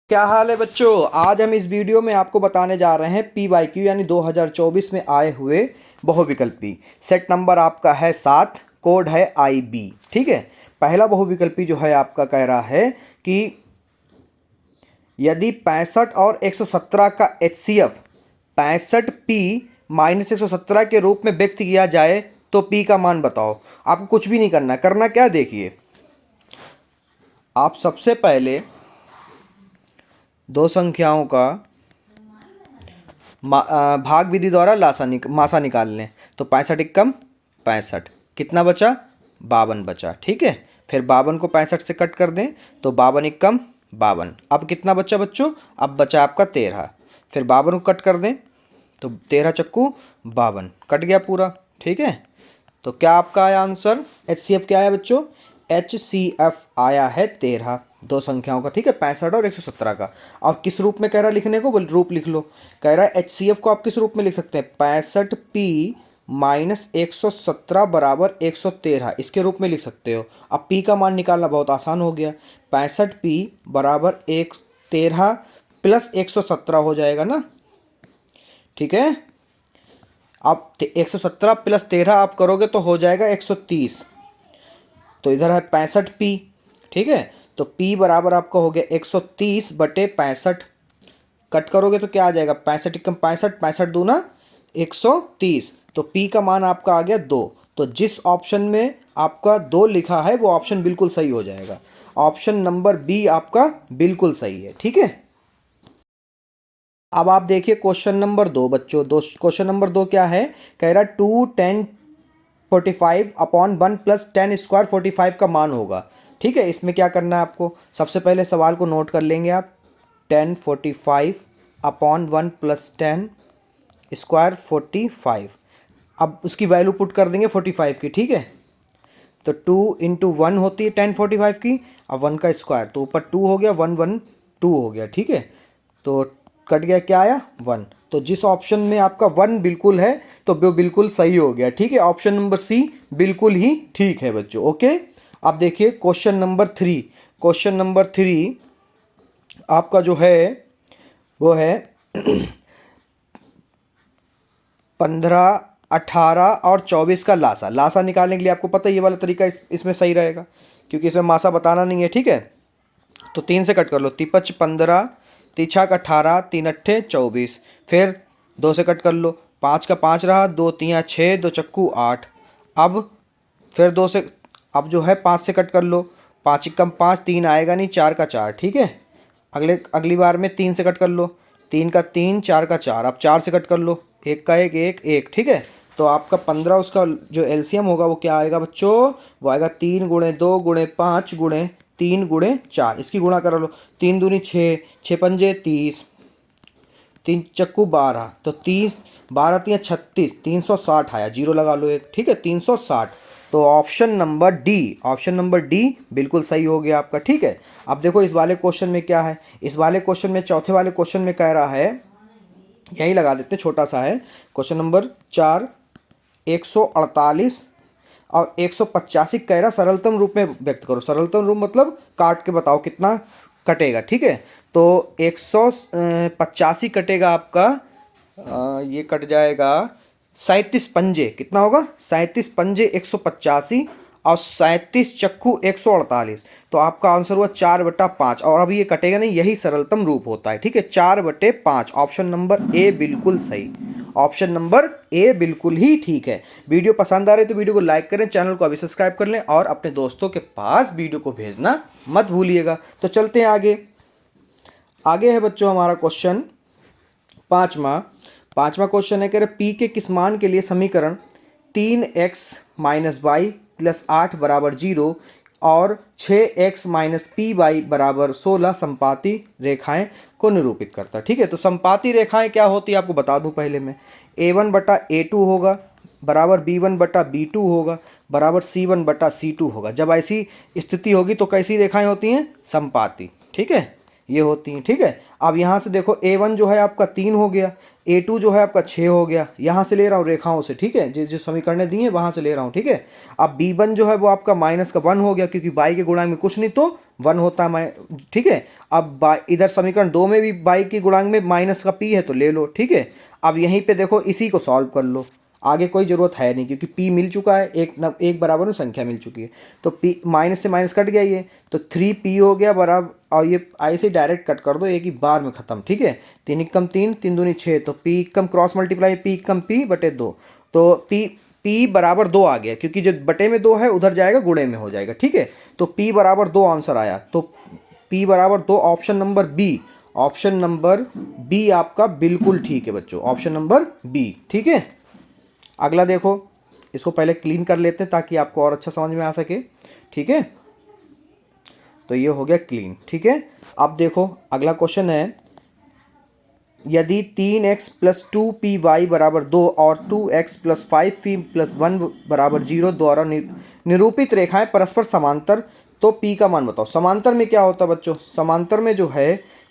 क्या हाल है बच्चों। आज हम इस वीडियो में आपको बताने जा रहे हैं PYQ यानी 2024 में आए हुए बहुविकल्पी। सेट नंबर आपका है 7, कोड है IB। ठीक है, पहला बहुविकल्पी जो है आपका कह रहा है कि यदि 65 और 117 का HCF 65P माइनस 117 के रूप में व्यक्त किया जाए तो P का मान बताओ। आपको कुछ भी नहीं करना, करना क्या देखिए, आप सबसे पहले दो संख्याओं का भाग विधि द्वारा मासा निकाल लें। तो 65 एकम 65, कितना बचा 52 बचा। ठीक है, फिर 52 को 65 से कट कर दें तो 52 एकम 52। अब कितना बचा बच्चों, अब बचा आपका 13। फिर 52 को कट कर दें तो 13 चक्कू 52, कट गया पूरा। ठीक है, तो क्या आपका आया आंसर, HCF क्या आया बच्चों, HCF आया है 13 दो संख्याओं का। ठीक है, 65 और 117 का। और किस रूप में कह रहा है लिखने को, बोल रूप लिख लो। कह रहा है HCF को आप किस रूप में लिख सकते हैं, 65P माइनस 117 बराबर 113, इसके रूप में लिख सकते हो। अब P का मान निकालना बहुत आसान हो गया, 65P बराबर 13 प्लस 117 हो जाएगा ना। ठीक है, अब 117 प्लस 13 आप करोगे तो हो जाएगा 130। तो इधर है 65P। ठीक है, तो P बराबर आपका हो गया 130 बटे 65। कट करोगे तो क्या आ जाएगा, 65 एकम 65, 65 दूना 130। तो P का मान आपका आ गया 2। तो जिस ऑप्शन में आपका 2 लिखा है वो ऑप्शन बिल्कुल सही हो जाएगा। ऑप्शन नंबर बी आपका बिल्कुल सही है। ठीक है, अब आप देखिए क्वेश्चन नंबर 2 बच्चों। क्वेश्चन नंबर 2 क्या है, कह रहा है 2 10 45 अपॉन 1 प्लस 10 स्क्वायर 45 का मान होगा। ठीक है, इसमें क्या करना है आपको, सबसे पहले सवाल को नोट कर लेंगे आप। 10 45 अपॉन 1 प्लस 10 स्क्वायर 45। अब उसकी वैल्यू पुट कर देंगे 45 की। ठीक है, तो 2 इंटू 1 होती है 10 45 की, अब 1 का स्क्वायर, तो ऊपर 2 हो गया, 1 1 2 हो गया। ठीक है, तो कट गया, क्या आया 1। तो जिस ऑप्शन में आपका 1 बिल्कुल है तो वो बिल्कुल सही हो गया। ठीक है, ऑप्शन नंबर सी बिल्कुल ही ठीक है बच्चों। ओके, अब देखिए क्वेश्चन नंबर 3। क्वेश्चन नंबर 3 आपका जो है वो है 15 18 और 24 का लासा निकालने के लिए आपको पता है ये वाला तरीका इसमें सही रहेगा, क्योंकि इसमें मासा बताना नहीं है। ठीक है, तो 3 से कट कर लो, तिपच 15, तिछा का 18, 3 अट्ठे 24। फिर 2 से कट कर लो, 5 का 5 रहा, 2 तियाँ 6, 2 चक्कू 8। अब फिर 2 से, अब जो है 5 से कट कर लो, 5 एकम 5, 3 आएगा नहीं, 4 का 4। ठीक है, अगली बार में 3 से कट कर लो, 3 का 3, 4 का 4। अब 4 से कट कर लो, 1 का 1 1 1। ठीक है, तो आपका 15 उसका जो LCM होगा वो क्या आएगा बच्चों, वो आएगा 3 गुणे 2 गुणे 5 गुणे 3 गुणे 4। इसकी गुणा करा लो, 3 दूनी 6, 6 पंजे 30, 3 चक्कू 12, तो 30 12 तियाँ 36, 360 आया, जीरो लगा लो एक। ठीक है, 360। तो ऑप्शन नंबर डी बिल्कुल सही हो गया आपका। ठीक है, अब देखो इस वाले क्वेश्चन में क्या है, इस वाले क्वेश्चन में चौथे वाले क्वेश्चन में कह रहा है, यही लगा देते, छोटा सा है क्वेश्चन नंबर 4, 148 और 185 कह रहा सरलतम रूप में व्यक्त करो। सरलतम रूप मतलब काट के बताओ कितना कटेगा। ठीक है, तो 185 कटेगा आपका, ये कट जाएगा 37 पंजे, कितना होगा 37 पंजे 185 और 37 चक्कू 148। तो आपका आंसर हुआ 4/5। और अभी ये कटेगा नहीं, यही सरलतम रूप होता है। ठीक है, 4/5। ऑप्शन नंबर ए बिल्कुल सही, ऑप्शन नंबर ए बिल्कुल ही ठीक है। वीडियो पसंद आ रही है तो वीडियो को लाइक करें, चैनल को अभी सब्सक्राइब कर लें और अपने दोस्तों के पास वीडियो को भेजना मत भूलिएगा। तो चलते हैं आगे। आगे है बच्चों हमारा क्वेश्चन पाँचवा क्वेश्चन है, कह रहे P के किस मान के लिए समीकरण 3x माइनस वाई प्लस 8 बराबर 0 और 6x माइनस पी वाई बराबर 16 संपाती रेखाएं को निरूपित करता है। ठीक है, तो संपाती रेखाएं क्या होती है आपको बता दूं पहले मैं, A1 बटा A2 होगा बराबर B1 बटा B2 होगा बराबर C1 बटा C2 होगा। जब ऐसी स्थिति होगी तो कैसी रेखाएं होती हैं, संपाती। ठीक है, ये होती हैं, ठीक है। अब यहाँ से देखो A1 जो है आपका 3 हो गया, A2 जो है आपका 6 हो गया, यहाँ से ले रहा हूँ रेखाओं से, ठीक है, जो समीकरण दी है वहाँ से ले रहा हूँ, ठीक है। अब B1 जो है वो आपका -1 हो गया, क्योंकि बाई के गुणांक में कुछ नहीं तो 1 होता है, ठीक है। अब इधर समीकरण 2 में भी बाई के गुणांक में माइनस का P है तो ले लो, ठीक है। अब यहीं पे देखो इसी को सॉल्व कर लो, आगे कोई ज़रूरत है नहीं, क्योंकि P मिल चुका है, एक बराबर में संख्या मिल चुकी है, तो P माइनस से माइनस कट गया ये, तो 3P हो गया बराबर, और ये ऐसे डायरेक्ट कट कर दो एक ही बार में ख़त्म, ठीक है। 3 एकम 3, 3 दूनी 6, तो P एकम क्रॉस मल्टीप्लाई P एकम P बटे 2, तो P बराबर 2 आ गया, क्योंकि जो बटे में 2 है उधर जाएगा गुणे में हो जाएगा, ठीक है। तो P बराबर 2 आंसर आया, तो P बराबर 2 option number B, option number B आपका बिल्कुल ठीक है बच्चों, ऑप्शन नंबर बी, ठीक है। अगला देखो, इसको पहले क्लीन कर लेते हैं ताकि आपको और अच्छा समझ में आ सके, ठीक है। तो ये हो गया क्लीन, ठीक है। अब देखो अगला क्वेश्चन है, यदि 3x + 2py बराबर 2 और 2x + 5p + 1 बराबर 0 द्वारा निरूपित रेखाएं परस्पर समांतर, तो p का मान बताओ। समांतर में क्या होता है बच्चों, समांतर में जो है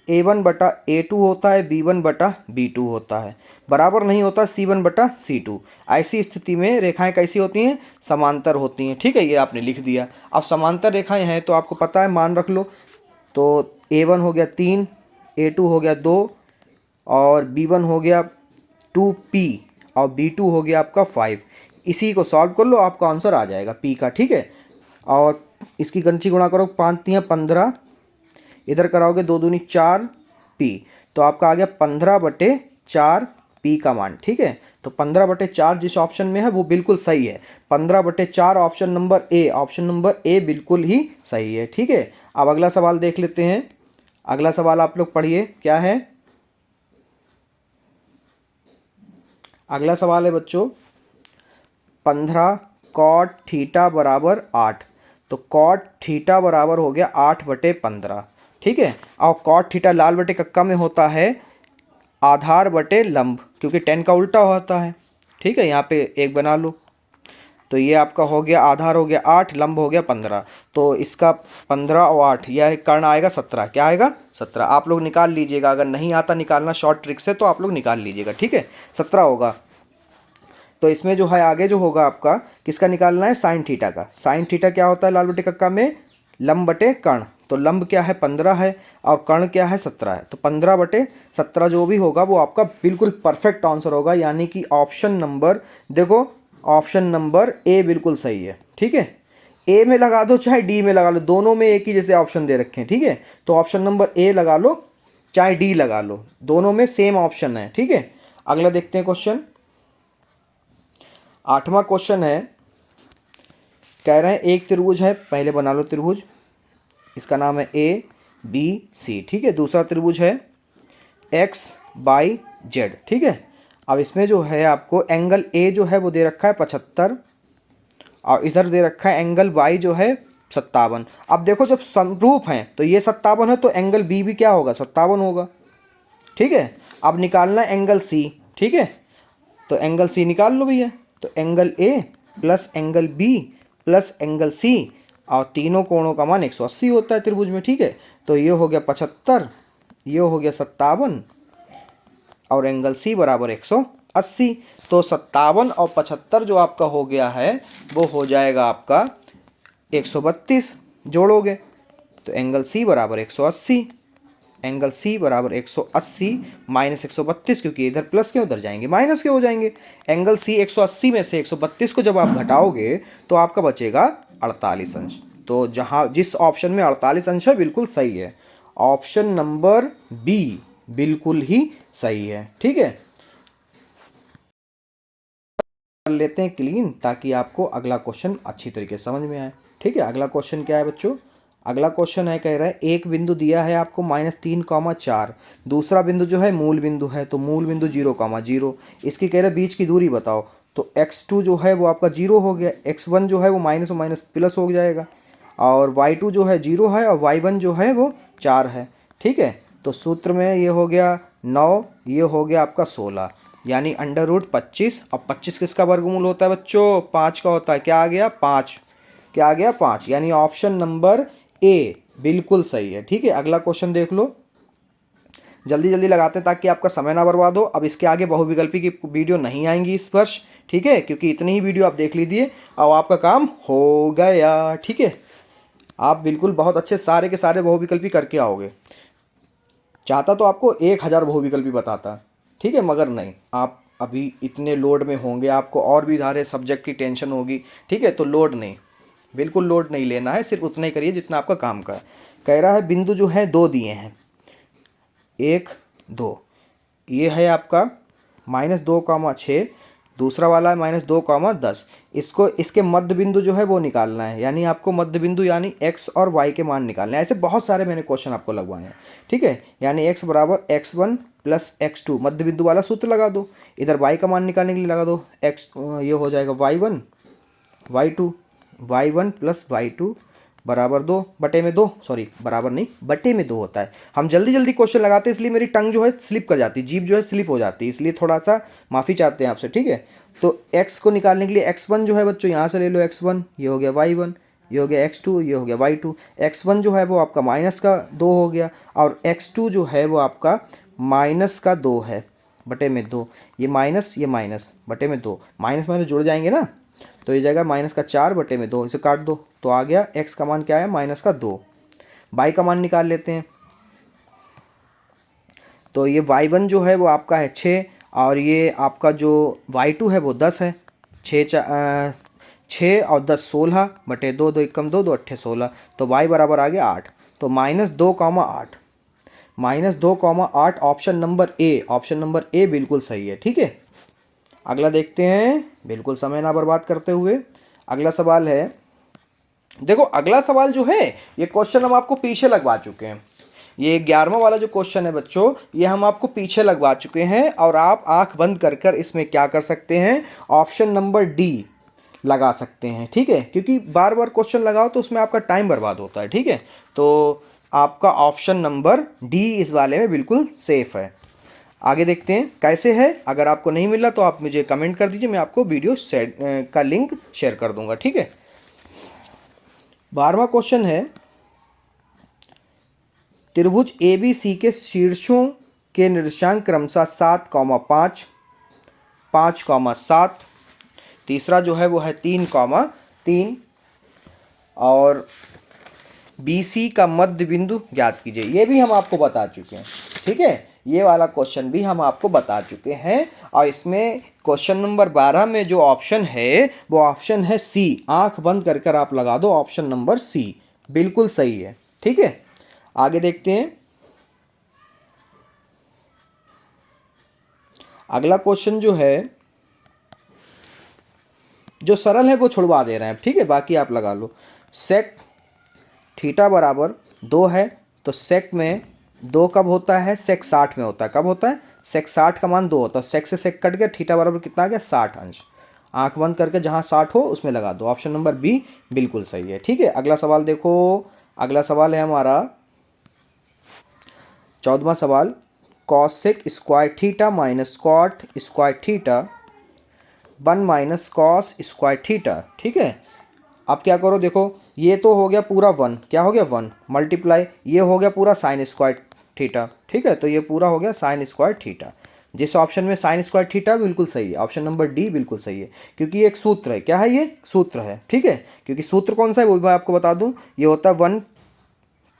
A1 बटा A2 होता है, B1 बटा B2 होता है, बराबर नहीं होता C1 बटा C2। ऐसी स्थिति में रेखाएं कैसी होती हैं, समांतर होती हैं, ठीक है। ये आपने लिख दिया। अब समांतर रेखाएं हैं तो आपको पता है, मान रख लो, तो A1 हो गया 3, A2 हो गया 2, और B1 हो गया 2p, और B2 हो गया आपका 5। इसी को सॉल्व कर लो, आपका आंसर आ जाएगा P का, ठीक है। और इसकी गणितीय गुणा करो, 5 × 15, इधर कराओगे 2 दूनी 4p, तो आपका आ गया 15/4p का मान, ठीक है। तो 15/4 जिस ऑप्शन में है वो बिल्कुल सही है, 15/4 option number A, option number A बिल्कुल ही सही है, ठीक है। अब अगला सवाल देख लेते हैं। अगला सवाल आप लोग पढ़िए, क्या है। अगला सवाल है बच्चों 15 cot थीटा बराबर 8, तो cot थीटा बराबर हो गया 8/15, ठीक है। और cot थीटा लाल बटे कक्का में होता है आधार बटे लंब, क्योंकि 10 का उल्टा होता है, ठीक है। यहाँ पे एक बना लो, तो ये आपका हो गया, आधार हो गया 8, लंब हो गया 15, तो इसका 15 और 8 यानी कर्ण आएगा 17, क्या आएगा 17। आप लोग निकाल लीजिएगा, अगर नहीं आता निकालना शॉर्ट ट्रिक से तो आप लोग निकाल लीजिएगा, ठीक है, 17 होगा। तो इसमें जो है आगे जो होगा आपका किसका निकालना है, साइन थीटा का। साइन थीटा क्या होता है लाल बटे कक्का में, लंब बटे कर्ण, तो लंब क्या है 15 है और कर्ण क्या है 17 है, तो 15/17 जो भी होगा वो आपका बिल्कुल परफेक्ट आंसर होगा, यानी कि ऑप्शन नंबर, देखो ऑप्शन नंबर ए बिल्कुल सही है, ठीक है। ए में लगा दो चाहे डी में लगा लो, दोनों में एक ही जैसे ऑप्शन दे रखे हैं, ठीक है। तो ऑप्शन नंबर ए लगा लो चाहे डी लगा लो, दोनों में सेम ऑप्शन है, ठीक है। अगला देखते हैं क्वेश्चन, 8वां क्वेश्चन है, कह रहे हैं एक त्रिभुज है, पहले बना लो त्रिभुज, इसका नाम है ABC, ठीक है। दूसरा त्रिभुज है XYZ, ठीक है। अब इसमें जो है आपको एंगल A जो है वो दे रखा है 75, और इधर दे रखा है एंगल Y जो है 57। अब देखो जब समरूप हैं तो ये 57 है, तो एंगल B भी क्या होगा 57 होगा, ठीक है। अब निकालना है एंगल C, ठीक है, तो एंगल C निकाल लो भैया, तो angle A plus angle B plus angle C, और तीनों कोणों का मान 180 होता है त्रिभुज में, ठीक है। तो ये हो गया 75, ये हो गया 57, और एंगल C बराबर 180, तो 57 और 75 जो आपका हो गया है वो हो जाएगा आपका 132, जोड़ोगे तो एंगल C बराबर 180, एंगल C बराबर 180 माइनस 132, क्योंकि इधर प्लस के उधर जाएंगे माइनस के हो जाएंगे। एंगल C 180 में से 132 को जब आप घटाओगे तो आपका बचेगा 48 अंश, तो जहाँ जिस ऑप्शन में 48 अंश है बिल्कुल सही है, ऑप्शन नंबर बी बिल्कुल ही सही है, ठीक है। कर लेते हैं क्लीन ताकि आपको अगला क्वेश्चन अच्छी तरीके से समझ में आए, ठीक है। अगला क्वेश्चन क्या है बच्चों, अगला क्वेश्चन है, कह रहा है एक बिंदु दिया है आपको -3,4, दूसरा बिंदु जो है मूल बिंदु है, तो मूल बिंदु 0,0, इसकी कह रहे बीच की दूरी बताओ, तो x2 जो है वो आपका 0 हो गया, x1 जो है वो माइनस और माइनस प्लस हो जाएगा, और y2 जो है 0 है, और y1 जो है वो 4 है, ठीक है। तो सूत्र में ये हो गया 9, ये हो गया आपका 16, यानी √25, और 25 किसका वर्गमूल होता है बच्चों, 5 का होता है, क्या आ गया 5, क्या आ गया 5, यानी ऑप्शन नंबर ए बिल्कुल सही है, ठीक है। अगला क्वेश्चन देख लो, जल्दी जल्दी लगाते हैं ताकि आपका समय ना बर्बाद हो। अब इसके आगे बहुविकल्पी की वीडियो नहीं आएंगी इस वर्ष, ठीक है, क्योंकि इतनी ही वीडियो आप देख लीजिए और आपका काम हो गया, ठीक है। आप बिल्कुल बहुत अच्छे सारे के सारे बहुविकल्पी करके आओगे। चाहता तो आपको 1000 बहुविकल्पी बताता, ठीक है, मगर नहीं, आप अभी इतने लोड में होंगे, आपको और भी सारे सब्जेक्ट की टेंशन होगी, ठीक है, तो लोड नहीं, बिल्कुल लोड नहीं लेना है, सिर्फ उतना ही करिए जितना आपका काम का है। कह रहा है बिंदु जो है 2 दिए हैं, 1 2, ये है आपका -2,6, दूसरा वाला है -2,10। इसको इसके मध्य बिंदु जो है वो निकालना है, यानी आपको मध्य बिंदु यानी x और y के मान निकालने हैं। ऐसे बहुत सारे मैंने क्वेश्चन आपको लगवाए हैं, ठीक है। यानी x बराबर x1 प्लस x2 मध्य बिंदु वाला सूत्र लगा दो, इधर y का मान निकालने के लिए लगा दो, x ये हो जाएगा y1 y2, y1 plus y2 बराबर 2/2, सॉरी बराबर नहीं, बटे में 2 होता है। हम जल्दी जल्दी क्वेश्चन लगाते हैं इसलिए मेरी टंग जो है स्लिप कर जाती है, जीभ जो है स्लिप हो जाती है, इसलिए थोड़ा सा माफ़ी चाहते हैं आपसे, ठीक है। तो x को निकालने के लिए x1 जो है बच्चों यहाँ से ले लो, x1 ये हो गया y1, ये हो गया x2, ये हो गया y2। x1 जो है वो आपका -2 हो गया और x2 जो है वो आपका -2 है बटे में 2, ये माइनस बटे में 2, माइनस माइनस जुड़ जाएंगे ना, तो ये जाएगा -4 बटे में 2, इसे काट दो तो आ गया x का मान क्या है -2। y का मान निकाल लेते हैं, तो ये y1 जो है वो आपका है 6 और ये आपका जो y2 है वो 10 है। 6 और 10 16 बटे 2, 2 एकम 2, 2 अट्ठे 16, तो y बराबर आ गया 8। तो -2,8, -2,8 option number A, option number A बिल्कुल सही है, ठीक है। अगला देखते हैं, बिल्कुल समय ना बर्बाद करते हुए। अगला सवाल है, देखो अगला सवाल जो है ये क्वेश्चन हम आपको पीछे लगवा चुके हैं, ये 11वां वाला जो क्वेश्चन है बच्चों, ये हम आपको पीछे लगवा चुके हैं और आप आंख बंद कर कर इसमें क्या कर सकते हैं, ऑप्शन नंबर डी लगा सकते हैं, ठीक है, क्योंकि बार बार क्वेश्चन लगाओ तो उसमें आपका टाइम बर्बाद होता है, ठीक है। तो आपका ऑप्शन नंबर डी इस वाले में बिल्कुल सेफ है। आगे देखते हैं कैसे है, अगर आपको नहीं मिला तो आप मुझे कमेंट कर दीजिए, मैं आपको वीडियो का लिंक शेयर कर दूंगा, ठीक है। 12वां क्वेश्चन है, त्रिभुज ABC के शीर्षों के निर्देशांक क्रमशः 7,5, 5,7, तीसरा जो है वो है 3,3 और BC का मध्य बिंदु ज्ञात कीजिए। ये भी हम आपको बता चुके हैं, ठीक है, ये वाला क्वेश्चन भी हम आपको बता चुके हैं। और इसमें क्वेश्चन नंबर 12 में जो ऑप्शन है वो ऑप्शन है सी, आंख बंद कर कर आप लगा दो, ऑप्शन नंबर सी बिल्कुल सही है, ठीक है। आगे देखते हैं, अगला क्वेश्चन जो है जो सरल है वो छुड़वा दे रहे हैं, ठीक है, बाकी आप लगा लो। सेक थीटा बराबर 2 है, तो सेक में 2 कब होता है, सेक 60 में होता है, कब होता है, सेक 60 का मान 2 होता है, सेक से सेक कट गया, थीटा बराबर कितना आ गया 60 अंश, आंख बंद करके जहां 60 हो उसमें लगा दो, ऑप्शन नंबर बी बिल्कुल सही है, ठीक है। अगला सवाल देखो, अगला सवाल है हमारा 14वां सवाल, cosec square theta minus cot square theta 1 minus cos square theta, ठीक है। अब क्या करो, देखो ये तो हो गया पूरा 1, क्या हो गया 1 मल्टीप्लाई, ये हो गया पूरा साइन स्क्वायर थीटा, ठीक है, तो ये पूरा हो गया साइन स्क्वायर थीटा। जिस ऑप्शन में साइन स्क्वायर थीटा बिल्कुल सही है, ऑप्शन नंबर डी बिल्कुल सही है, क्योंकि ये एक सूत्र है, क्या है ये सूत्र है, ठीक है, क्योंकि सूत्र कौन सा है वो भी मैं आपको बता दूं, ये होता है 1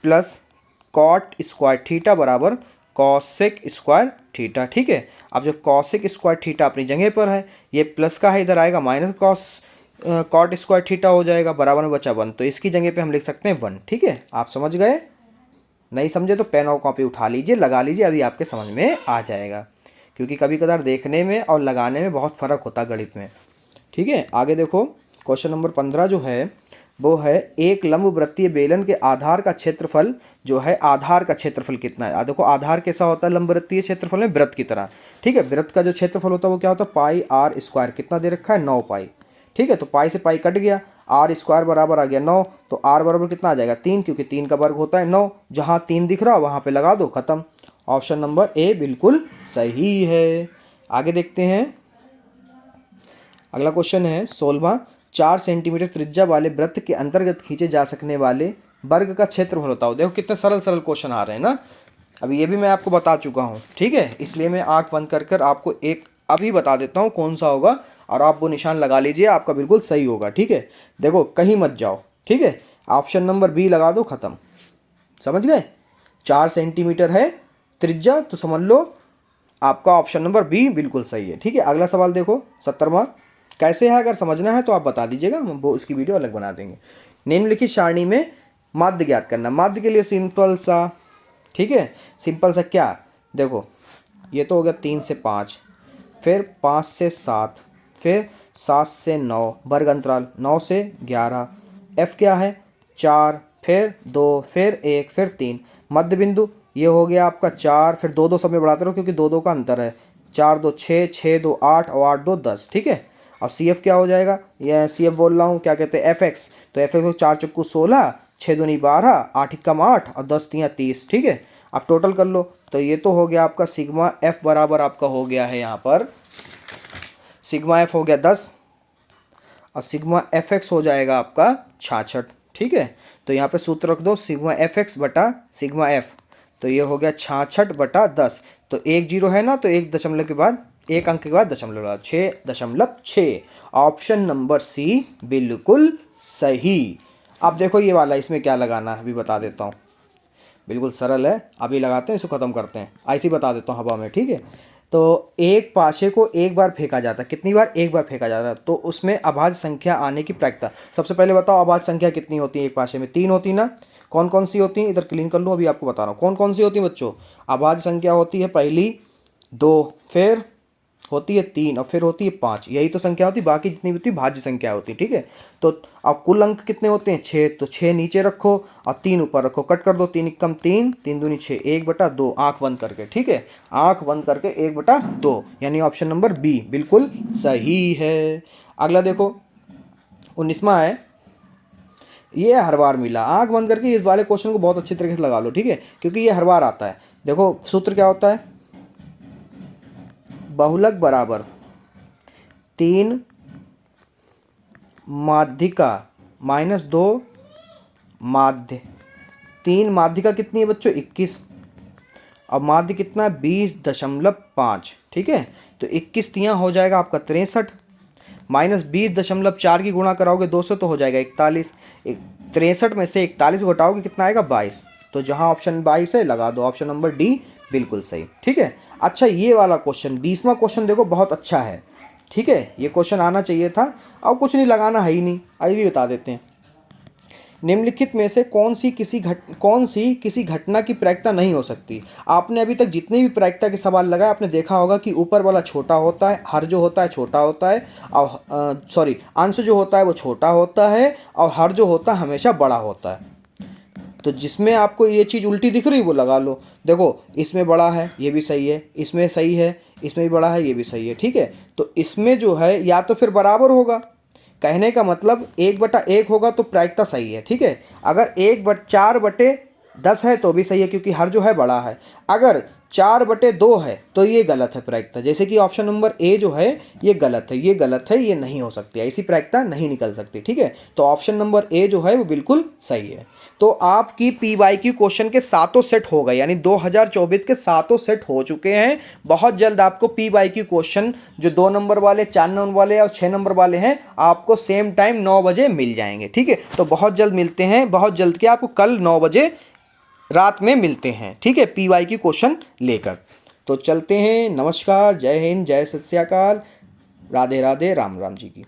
प्लस कॉट स्क्वायर थीटा बराबर कॉसेक स्क्वायर थीटा, ठीक है। अब जब कॉसेक स्क्वायर थीटा अपनी जगह पर है, ये प्लस का है, इधर आएगा माइनस कॉट स्क्वायर थीटा हो जाएगा, बराबर में बचा 1, तो इसकी जगह पे हम लिख सकते हैं 1, ठीक है। आप समझ गए, नहीं समझे तो पेन और कॉपी उठा लीजिए, लगा लीजिए, अभी आपके समझ में आ जाएगा, क्योंकि कभी कभार देखने में और लगाने में बहुत फ़र्क होता है गणित में, ठीक है। आगे देखो, क्वेश्चन नंबर 15 जो है वो है, एक लंबवृत्तीय बेलन के आधार का क्षेत्रफल जो है, आधार का क्षेत्रफल कितना है। देखो आधार कैसा होता है लंबवृत्तीय क्षेत्रफल में, वृत्त की तरह, ठीक है। वृत्त का जो क्षेत्रफल होता है वो क्या होता है, पाई आर स्क्वायर, कितना दे रखा है 9 पाई, ठीक है। तो पाई से पाई कट गया, आर स्क्वायर बराबर आ गया 9, तो आर बराबर कितना आ जाएगा 3, क्योंकि 3 का वर्ग होता है 9, जहाँ 3 दिख रहा वहाँ पे लगा दो, खत्म, ऑप्शन नंबर ए बिल्कुल सही है। आगे देखते हैं, अगला क्वेश्चन है 16वां, 4 सेंटीमीटर त्रिज्या वाले वृत्त के अंतर्गत खींचे जा सकने वाले वर्ग का क्षेत्रफल बताओ। देखो कितने सरल सरल क्वेश्चन आ रहे हैं ना, अभी ये भी मैं आपको बता चुका हूँ, ठीक है। इसलिए मैं आँख बंद कर कर आपको एक अभी बता देता हूँ कौन सा होगा, और आप वो निशान लगा लीजिए, आपका बिल्कुल सही होगा, ठीक है। देखो कहीं मत जाओ, ठीक है। ऑप्शन नंबर बी लगा दो, ख़त्म। समझ गए? 4 सेंटीमीटर है त्रिज्या, तो समझ लो आपका ऑप्शन नंबर बी बिल्कुल सही है, ठीक है। अगला सवाल देखो 70वां। कैसे है, अगर समझना है तो आप बता दीजिएगा, हम वो इसकी वीडियो अलग बना देंगे। निम्नलिखित सारणी में माध्य ज्ञात करना। माध्य के लिए सिंपल सा, ठीक है, सिंपल सा क्या, देखो ये तो हो गया 3 से 5, फिर 5 से 7, फिर 7 से 9, वर्ग अंतराल 9 से 11, एफ क्या है 4, फिर 2, फिर 1, फिर 3, मध्य बिंदु ये हो गया आपका 4, फिर 2 2 सब में बढ़ाते रहो क्योंकि 2 2 का अंतर है, 4 2 6, 6 2 8 और 8 2 10, ठीक है। और सी एफ क्या हो जाएगा, ये सी एफ बोल रहा हूँ, क्या कहते हैं एफ एक्स, तो एफ एक्स 4 चक्कू 16, 6 दूनी 12, 8 इक्कम 8 और 10 तियाँ 30, ठीक है। अब टोटल कर लो, तो ये तो हो गया आपका सिग्मा एफ बराबर आपका हो गया है यहाँ पर, सिग्मा एफ हो गया 10 और सिग्मा एफ एक्स हो जाएगा आपका 66, ठीक है। तो यहाँ पे सूत्र रख दो, सिग्मा एफ एक्स बटा सिग्मा एफ, तो ये हो गया 66 बटा 10, तो 1 0 है ना, तो 1 दशमलव के बाद 1 अंक के बाद दशमलव लगा, 6.6। ऑप्शन नंबर सी बिल्कुल सही। अब देखो ये वाला, इसमें क्या लगाना है अभी बता देता हूँ, बिल्कुल सरल है, अभी लगाते हैं, इसको ख़त्म करते हैं, ऐसे ही बता देता हूँ हवा में, ठीक है। तो एक पाशे को एक बार फेंका जाता है, कितनी बार, एक बार फेंका जाता है, तो उसमें अभाज्य संख्या आने की प्रायिकता। सबसे पहले बताओ अभाज्य संख्या कितनी होती है एक पाशे में, 3 होती ना। कौन कौन सी होती हैं, इधर क्लीन कर लूँ, अभी आपको बता रहा हूँ कौन कौन सी होती हैं बच्चों। अभाज्य संख्या होती है पहली 2, फिर होती है 3 और फिर होती है 5, यही तो संख्या होती है, बाकी जितनी भी होती है भाज्य संख्या होती है, ठीक है। तो अब कुल अंक कितने होते हैं 6, तो 6 नीचे रखो और 3 ऊपर रखो, कट कर दो, 3 इक्कम 3, 3 दूनी 6, 1/2, आँख बंद करके, ठीक है, आँख बंद करके 1/2, यानी ऑप्शन नंबर बी बिल्कुल सही है। अगला देखो 19वां है, ये हर बार मिला, आँख बंद करके इस वाले क्वेश्चन को बहुत अच्छी तरीके से लगा लो, ठीक है, क्योंकि ये हर बार आता है। देखो सूत्र क्या होता है, बहुलक बराबर 3 माध्यिका माइनस 2 माध्य। 3 माध्यिका कितनी है बच्चों 21, अब माध्य कितना है 20.5, ठीक है। तो 21 तियाँ हो जाएगा आपका 63, माइनस 20.4 की गुणा कराओगे 2 से तो हो जाएगा 41, 63 में से 41 घटाओगे कितना आएगा 22, तो जहाँ ऑप्शन 22 है लगा दो, ऑप्शन नंबर डी बिल्कुल सही, ठीक है। अच्छा ये वाला क्वेश्चन 20वां क्वेश्चन देखो बहुत अच्छा है, ठीक है, ये क्वेश्चन आना चाहिए था, अब कुछ नहीं लगाना है ही नहीं, आइए भी बता देते हैं। निम्नलिखित में से कौन सी किसी घटना की प्रायिकता नहीं हो सकती। आपने अभी तक जितने भी प्रायिकता के सवाल लगाए आपने देखा होगा कि ऊपर वाला छोटा होता है, हर जो होता है छोटा होता है, और अंश जो होता है वो छोटा होता है, और हर जो होता है हमेशा बड़ा होता है। तो जिसमें आपको ये चीज़ उल्टी दिख रही वो लगा लो, देखो इसमें बड़ा है ये भी सही है, इसमें सही है, इसमें भी बड़ा है ये भी सही है, ठीक है। तो इसमें जो है या तो फिर बराबर होगा, कहने का मतलब 1/1 होगा तो प्रायिकता सही है, ठीक है। अगर 4/10 है तो भी सही है क्योंकि हर जो है बड़ा है, अगर 4/2 है तो ये गलत है प्रायिकता, जैसे कि ऑप्शन नंबर ए जो है ये गलत है, ये गलत है, ये नहीं हो सकती, ऐसी प्रायिकता नहीं निकल सकती, ठीक है। तो ऑप्शन नंबर ए जो है वो बिल्कुल सही है। तो आपकी PYQ क्वेश्चन के 7 सेट हो गए, यानी 2024 के 7 सेट हो चुके हैं। बहुत जल्द आपको PYQ क्वेश्चन जो 2 नंबर वाले, 4 नंबर वाले और 6 नंबर वाले हैं आपको सेम टाइम 9 बजे मिल जाएंगे, ठीक है। तो बहुत जल्द मिलते हैं, बहुत जल्द क्या, आपको कल 9 बजे रात में मिलते हैं, ठीक है, PYQ क्वेश्चन लेकर। तो चलते हैं, नमस्कार, जय हिंद, जय सत श्री अकाल, राधे राधे, राम राम जी की।